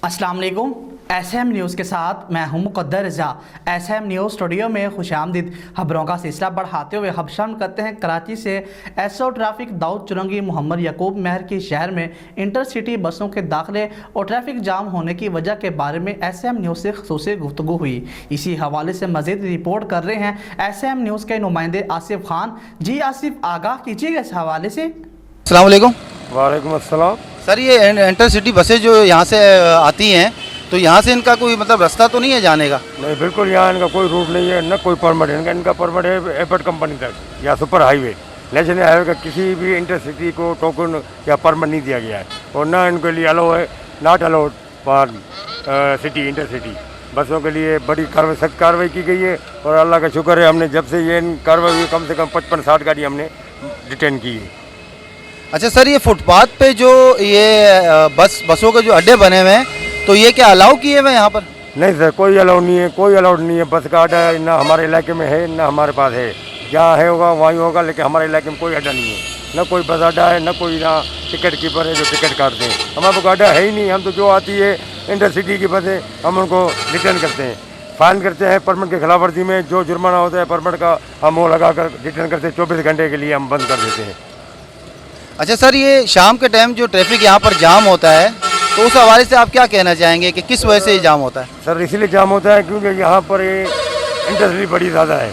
अस्सलाम वालेकुम। SM news के साथ मैं हूं मुक़द्दर रज़ा। SM न्यूज़ स्टूडियो में खुशामदीद। खबरों का सिलसिला बढ़ाते हुए हम शामिल करते हैं कराची से एसओ ट्रैफिक दाऊद चुरंगी मोहम्मद याकूब मेहर की शहर में इंटरसिटी बसों के दाखिले और ट्रैफिक जाम होने की वजह के बारे में SM न्यूज़ से ख़ुसूसी गुफ्तगू हुई। इसी हवाले से मज़ीद रिपोर्ट कर रहे हैं SM न्यूज़ के नुमाइंदे आसिफ खान। जी आसिफ, आगाह कीजिएगा इस हवाले से। अस्सलाम वालेकुम। वालेकुम अस्सलाम। सर, ये इंटरसिटी बसें जो यहाँ से आती हैं तो यहाँ से इनका कोई मतलब रास्ता तो नहीं है जाने का? नहीं, बिल्कुल यहाँ इनका कोई रूट नहीं है, न कोई परमिट है। इनका परमिट है एयरपोर्ट कंपनी तक या सुपर हाईवे। नेशनल हाईवे का किसी भी इंटरसिटी को टोकन या परमिट नहीं दिया गया है और ना इनके लिए अलाउ है, not allowed for city intercity बसों के लिए। बड़ी सख्त कार्रवाई की गई है और अल्लाह का शुक्र है, हमने जब से ये कार्रवाई हुई कम से कम 55-60 गाड़ी हमने डिटेन की है। अच्छा सर, ये फुटपाथ पे जो ये बसों के जो अड्डे बने हुए हैं तो ये क्या अलाउ किए हुए हैं यहाँ पर? नहीं सर, कोई अलाउ नहीं है, कोई अलाउड नहीं है। बस का अड्डा ना हमारे इलाके में है ना हमारे पास है। जहाँ है होगा वहीं होगा, लेकिन हमारे इलाके में कोई अड्डा नहीं है। ना कोई बस अड्डा है, ना कोई ना टिकट कीपर है जो टिकट काटते हैं। हमारे को अड्डा है ही नहीं। हम तो जो आती है इंटरसिटी की बसें हम उनको रिटर्न करते हैं, फाइन करते हैं। परमिट की खिलाफ वर्जी में जो जुर्माना होता है परमिट का हम वो लगा कर रिटर्न करते हैं। 24 घंटे के लिए हम बंद कर देते हैं। अच्छा सर, ये शाम के टाइम जो ट्रैफिक यहाँ पर जाम होता है तो उस हवाले से आप क्या कहना चाहेंगे कि किस वजह से ये जाम होता है? सर इसलिए जाम होता है क्योंकि यहाँ पर ये इंडस्ट्री बड़ी ज़्यादा है।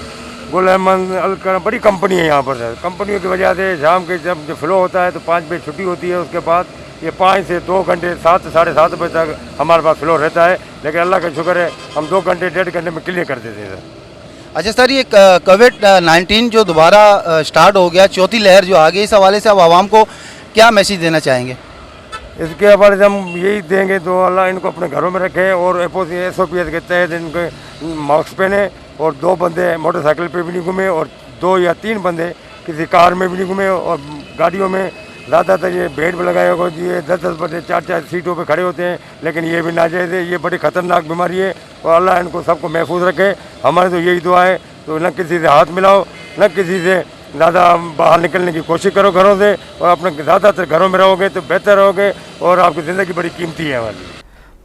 गुल अहमद अलकर बड़ी कंपनी है यहाँ पर सर। कंपनियों की वजह से शाम के जब जो फ्लो होता है तो 5 बजे छुट्टी होती है। उसके बाद ये 5 से 2 घंटे 7 से साढ़े 7 बजे तक हमारे पास फ्लो रहता है। लेकिन अल्लाह का शुक्र है हम 2 घंटे 1.5 घंटे में क्लियर कर देते हैं सर। अच्छा सर, ये कोविड-19 जो दोबारा स्टार्ट हो गया, चौथी लहर जो आ गई, इस हवाले से आप आवाम को क्या मैसेज देना चाहेंगे? इसके हवाले से हम यही देंगे तो अल्लाह इनको अपने घरों में रखे और SOPS के तहत इनके मास्क पहने और 2 बंदे मोटरसाइकिल पे भी नहीं घूमे और 2 या 3 बंदे किसी कार में भी नहीं घूमे। और गाड़ियों में ज़्यादातर ये बेड पर लगाए होगा, ये 10-10 बंदे 4-4 सीटों पे खड़े होते हैं, लेकिन ये भी नाजायज़ है। ये बड़ी ख़तरनाक बीमारी है और अल्लाह इनको सबको महफूज रखे। हमारी तो यही दुआ है। तो न किसी से हाथ मिलाओ, न किसी से ज़्यादा बाहर निकलने की कोशिश करो घरों से, और अपने ज़्यादातर घरों में रहोगे तो बेहतर रहोगे और आपकी ज़िंदगी बड़ी कीमती है हमारी।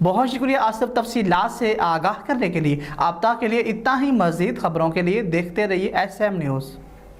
बहुत शुक्रिया आसिफ, तफसीलात से आगाह करने के लिए। आप तक के लिए इतना ही। मज़ीद खबरों के लिए देखते रहिए SM न्यूज़।